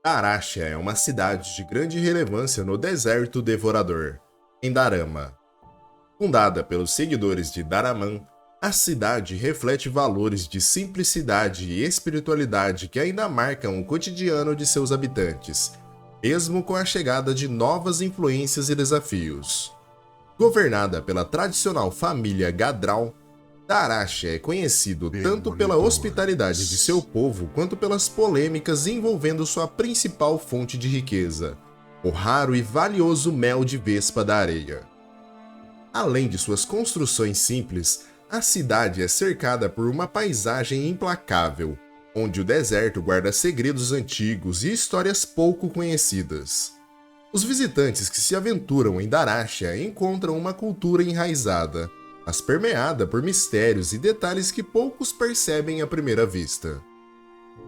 Daraxia é uma cidade de grande relevância no Deserto Devorador, em Darama. Fundada pelos seguidores de Daraman, a cidade reflete valores de simplicidade e espiritualidade que ainda marcam o cotidiano de seus habitantes, mesmo com a chegada de novas influências e desafios. Governada pela tradicional família Gadral, Daraxia é conhecido tanto pela hospitalidade de seu povo quanto pelas polêmicas envolvendo sua principal fonte de riqueza, o raro e valioso mel de vespa da areia. Além de suas construções simples, a cidade é cercada por uma paisagem implacável, onde o deserto guarda segredos antigos e histórias pouco conhecidas. Os visitantes que se aventuram em Daraxia encontram uma cultura enraizada, mas permeada por mistérios e detalhes que poucos percebem à primeira vista.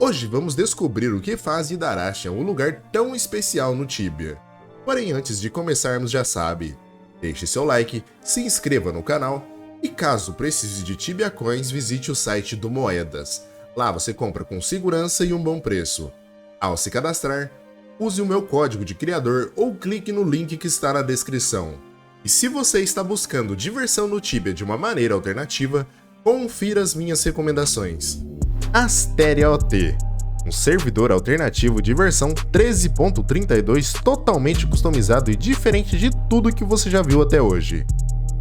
Hoje vamos descobrir o que faz de Daraxia um lugar tão especial no Tibia. Porém, antes de começarmos, já sabe, deixe seu like, se inscreva no canal e caso precise de Tibia Coins, visite o site do Moedas. Lá você compra com segurança e um bom preço. Ao se cadastrar, use o meu código de criador ou clique no link que está na descrição. E se você está buscando diversão no Tibia de uma maneira alternativa, confira as minhas recomendações. Asteria OT, um servidor alternativo de versão 13.32 totalmente customizado e diferente de tudo que você já viu até hoje.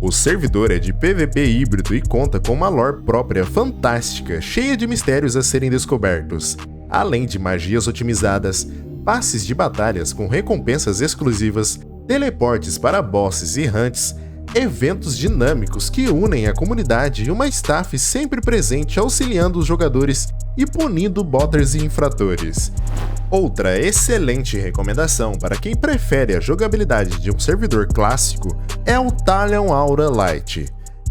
O servidor é de PVP híbrido e conta com uma lore própria fantástica, cheia de mistérios a serem descobertos, além de magias otimizadas, passes de batalhas com recompensas exclusivas, teleportes para bosses e hunts, eventos dinâmicos que unem a comunidade e uma staff sempre presente auxiliando os jogadores e punindo botters e infratores. Outra excelente recomendação para quem prefere a jogabilidade de um servidor clássico é o Talion Aura Lite.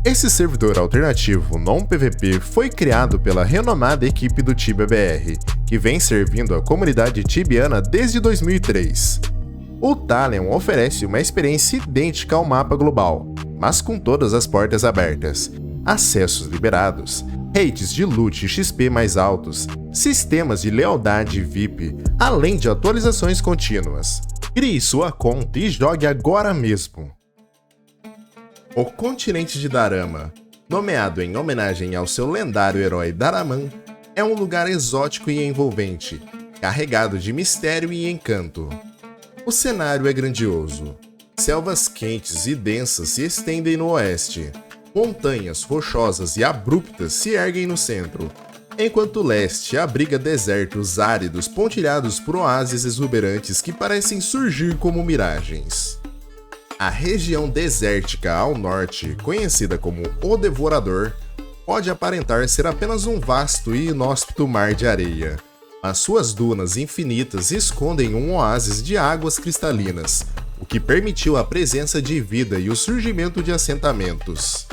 Esse servidor alternativo non-PVP foi criado pela renomada equipe do Tibia BR, que vem servindo a comunidade tibiana desde 2003. O Talion oferece uma experiência idêntica ao mapa global, mas com todas as portas abertas, acessos liberados, rates de loot e XP mais altos, sistemas de lealdade VIP, além de atualizações contínuas. Crie sua conta e jogue agora mesmo! O continente de Darama, nomeado em homenagem ao seu lendário herói Daraman, é um lugar exótico e envolvente, carregado de mistério e encanto. O cenário é grandioso. Selvas quentes e densas se estendem no oeste. Montanhas rochosas e abruptas se erguem no centro, enquanto o leste abriga desertos áridos pontilhados por oásis exuberantes que parecem surgir como miragens. A região desértica ao norte, conhecida como O Devorador, pode aparentar ser apenas um vasto e inóspito mar de areia, mas suas dunas infinitas escondem um oásis de águas cristalinas, o que permitiu a presença de vida e o surgimento de assentamentos.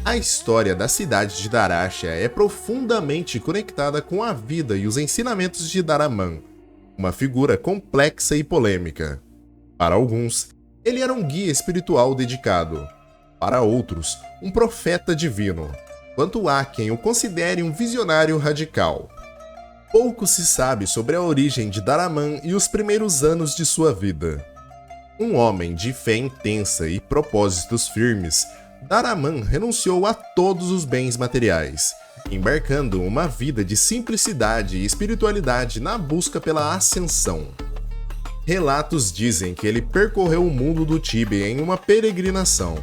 A história da cidade de Daraxia é profundamente conectada com a vida e os ensinamentos de Daraman, uma figura complexa e polêmica. Para alguns, ele era um guia espiritual dedicado. Para outros, um profeta divino, quanto há quem o considere um visionário radical. Pouco se sabe sobre a origem de Daraman e os primeiros anos de sua vida. Um homem de fé intensa e propósitos firmes, Daraman renunciou a todos os bens materiais, embarcando uma vida de simplicidade e espiritualidade na busca pela ascensão. Relatos dizem que ele percorreu o mundo do Tibia em uma peregrinação,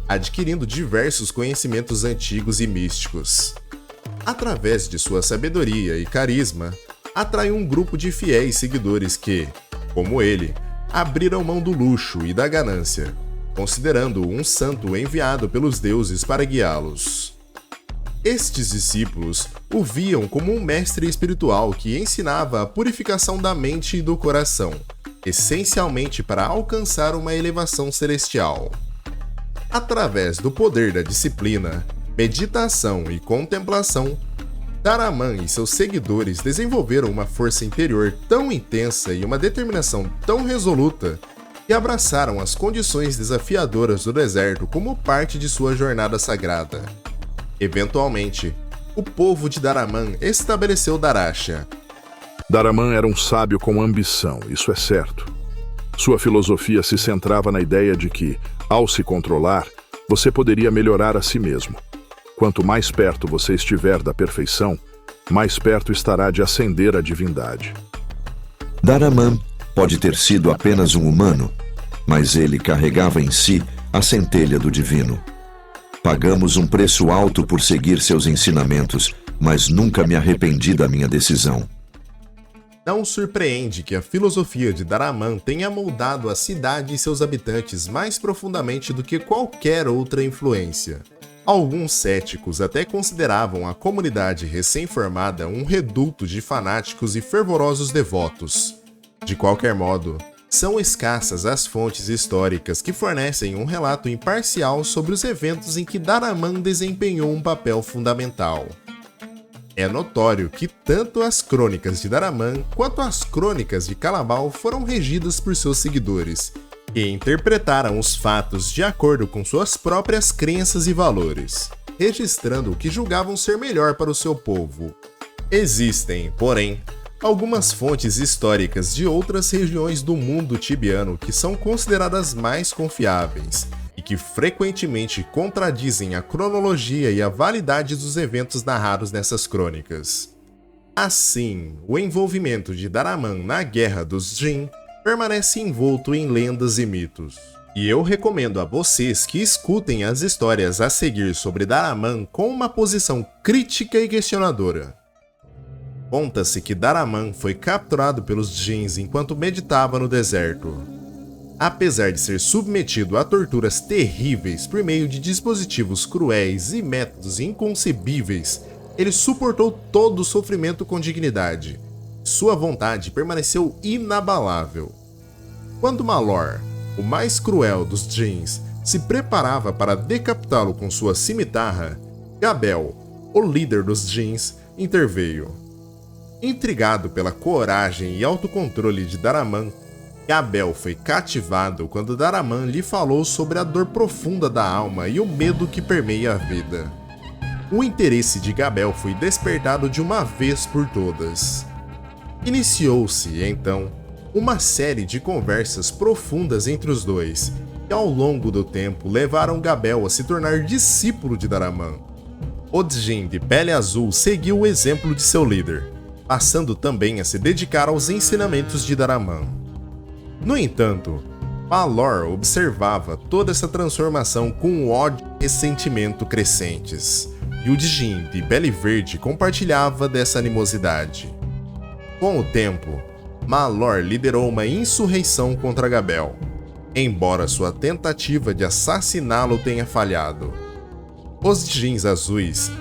adquirindo diversos conhecimentos antigos e místicos. Através de sua sabedoria e carisma, atraiu um grupo de fiéis seguidores que, como ele, abriram mão do luxo e da ganância, considerando-o um santo enviado pelos deuses para guiá-los. Estes discípulos o viam como um mestre espiritual que ensinava a purificação da mente e do coração, essencialmente para alcançar uma elevação celestial. Através do poder da disciplina, meditação e contemplação, Daraman e seus seguidores desenvolveram uma força interior tão intensa e uma determinação tão resoluta que abraçaram as condições desafiadoras do deserto como parte de sua jornada sagrada. Eventualmente, o povo de Daraman estabeleceu Daraxia. Daraman era um sábio com ambição, isso é certo. Sua filosofia se centrava na ideia de que, ao se controlar, você poderia melhorar a si mesmo. Quanto mais perto você estiver da perfeição, mais perto estará de ascender à divindade. Daraman pode ter sido apenas um humano, mas ele carregava em si a centelha do divino. Pagamos um preço alto por seguir seus ensinamentos, mas nunca me arrependi da minha decisão. Não surpreende que a filosofia de Daraman tenha moldado a cidade e seus habitantes mais profundamente do que qualquer outra influência. Alguns céticos até consideravam a comunidade recém-formada um reduto de fanáticos e fervorosos devotos. De qualquer modo, são escassas as fontes históricas que fornecem um relato imparcial sobre os eventos em que Daraman desempenhou um papel fundamental. É notório que tanto as crônicas de Daraman quanto as crônicas de Calabal foram regidas por seus seguidores, que interpretaram os fatos de acordo com suas próprias crenças e valores, registrando o que julgavam ser melhor para o seu povo. Existem, porém, algumas fontes históricas de outras regiões do mundo tibiano que são consideradas mais confiáveis e que frequentemente contradizem a cronologia e a validade dos eventos narrados nessas crônicas. Assim, o envolvimento de Daraman na Guerra dos Jin permanece envolto em lendas e mitos. E eu recomendo a vocês que escutem as histórias a seguir sobre Daraman com uma posição crítica e questionadora. Conta-se que Daraman foi capturado pelos Jins enquanto meditava no deserto. Apesar de ser submetido a torturas terríveis por meio de dispositivos cruéis e métodos inconcebíveis, ele suportou todo o sofrimento com dignidade. Sua vontade permaneceu inabalável. Quando Malor, o mais cruel dos Jins, se preparava para decapitá-lo com sua cimitarra, Gabel, o líder dos Jins, interveio. Intrigado pela coragem e autocontrole de Daraman, Gabel foi cativado quando Daraman lhe falou sobre a dor profunda da alma e o medo que permeia a vida. O interesse de Gabel foi despertado de uma vez por todas. Iniciou-se, então, uma série de conversas profundas entre os dois, que ao longo do tempo levaram Gabel a se tornar discípulo de Daraman. Odjin de Pele Azul seguiu o exemplo de seu líder, passando também a se dedicar aos ensinamentos de Daraman. No entanto, Malor observava toda essa transformação com ódio e ressentimento crescentes, e o Djinn de Pele Verde compartilhava dessa animosidade. Com o tempo, Malor liderou uma insurreição contra Gabel, embora sua tentativa de assassiná-lo tenha falhado. Os Djinns azuis,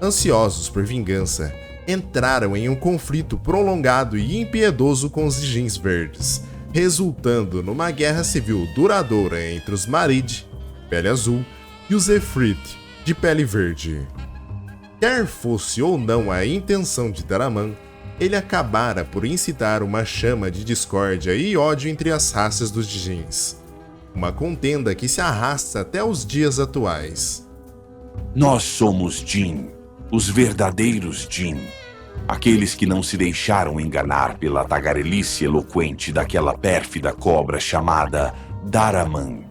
ansiosos por vingança, entraram em um conflito prolongado e impiedoso com os Djinns verdes, resultando numa guerra civil duradoura entre os Marid, Pele Azul, e os Efrit, de Pele Verde. Quer fosse ou não a intenção de Daraman, ele acabara por incitar uma chama de discórdia e ódio entre as raças dos Djinns, uma contenda que se arrasta até os dias atuais. Nós somos Jin, os verdadeiros Jin. Aqueles que não se deixaram enganar pela tagarelice eloquente daquela pérfida cobra chamada Daraman.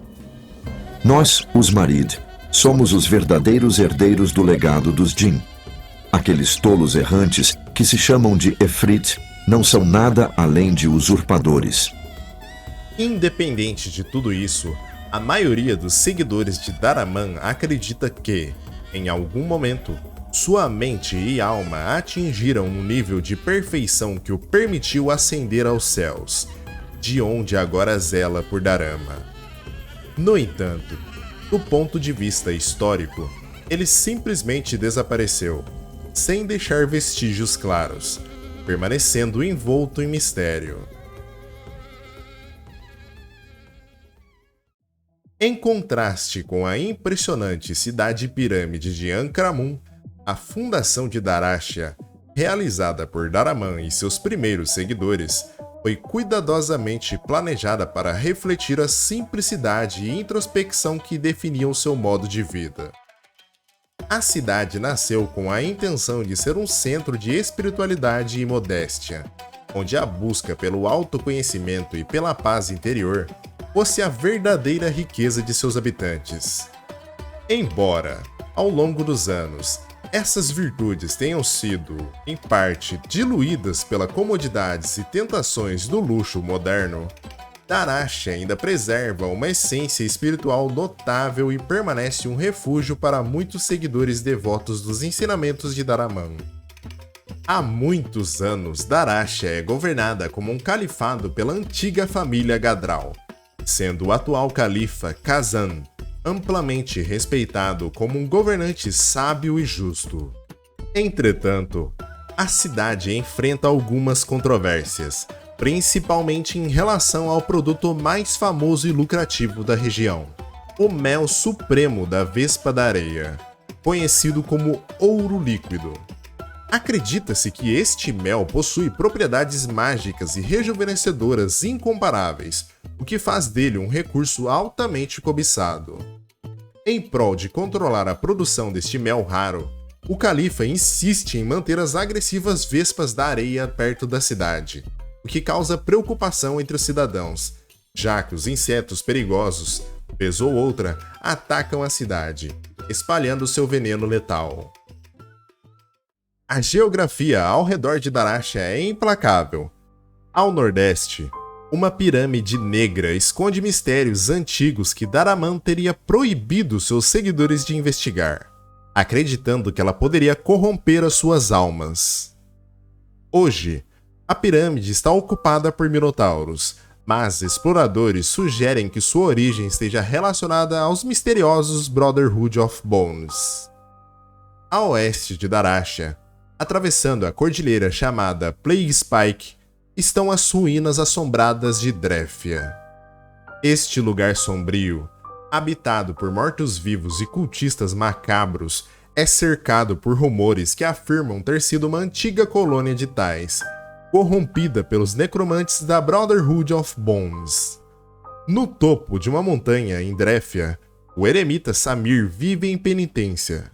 Nós, os Marid, somos os verdadeiros herdeiros do legado dos Jin. Aqueles tolos errantes que se chamam de Efrit não são nada além de usurpadores. Independente de tudo isso, a maioria dos seguidores de Daraman acredita que, em algum momento, sua mente e alma atingiram um nível de perfeição que o permitiu ascender aos céus, de onde agora zela por Darama. No entanto, do ponto de vista histórico, ele simplesmente desapareceu, sem deixar vestígios claros, permanecendo envolto em mistério. Em contraste com a impressionante cidade-pirâmide de Ankaramun, a fundação de Darashia, realizada por Daraman e seus primeiros seguidores, foi cuidadosamente planejada para refletir a simplicidade e introspecção que definiam seu modo de vida. A cidade nasceu com a intenção de ser um centro de espiritualidade e modéstia, onde a busca pelo autoconhecimento e pela paz interior fosse a verdadeira riqueza de seus habitantes. Embora, ao longo dos anos, essas virtudes tenham sido, em parte, diluídas pelas comodidades e tentações do luxo moderno, Darasha ainda preserva uma essência espiritual notável e permanece um refúgio para muitos seguidores devotos dos ensinamentos de Daraman. Há muitos anos, Darasha é governada como um califado pela antiga família Gadral, sendo o atual califa Khazan amplamente respeitado como um governante sábio e justo. Entretanto, a cidade enfrenta algumas controvérsias, principalmente em relação ao produto mais famoso e lucrativo da região, o mel supremo da Vespa da Areia, conhecido como ouro líquido. Acredita-se que este mel possui propriedades mágicas e rejuvenescedoras incomparáveis, o que faz dele um recurso altamente cobiçado. Em prol de controlar a produção deste mel raro, o califa insiste em manter as agressivas vespas da areia perto da cidade, o que causa preocupação entre os cidadãos, já que os insetos perigosos, vez ou outra, atacam a cidade, espalhando seu veneno letal. A geografia ao redor de Darasha é implacável. Ao nordeste, uma pirâmide negra esconde mistérios antigos que Daraman teria proibido seus seguidores de investigar, acreditando que ela poderia corromper as suas almas. Hoje, a pirâmide está ocupada por minotauros, mas exploradores sugerem que sua origem esteja relacionada aos misteriosos Brotherhood of Bones. A oeste de Darasha, atravessando a cordilheira chamada Plague Spike, estão as ruínas assombradas de Drefia. Este lugar sombrio, habitado por mortos-vivos e cultistas macabros, é cercado por rumores que afirmam ter sido uma antiga colônia de Tais, corrompida pelos necromantes da Brotherhood of Bones. No topo de uma montanha em Drefia, o eremita Samir vive em penitência,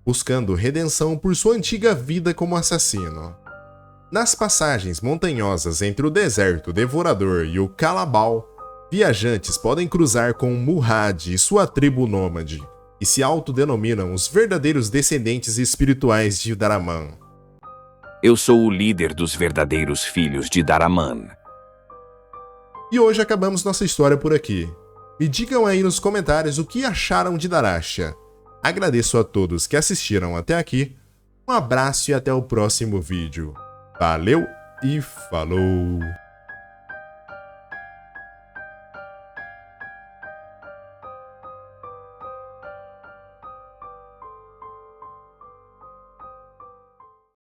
buscando redenção por sua antiga vida como assassino. Nas passagens montanhosas entre o deserto devorador e o Calabal, viajantes podem cruzar com Muhad e sua tribo nômade, e se autodenominam os verdadeiros descendentes espirituais de Daraman. Eu sou o líder dos verdadeiros filhos de Daraman. E hoje acabamos nossa história por aqui. Me digam aí nos comentários o que acharam de Darasha. Agradeço a todos que assistiram até aqui, um abraço e até o próximo vídeo. Valeu e falou!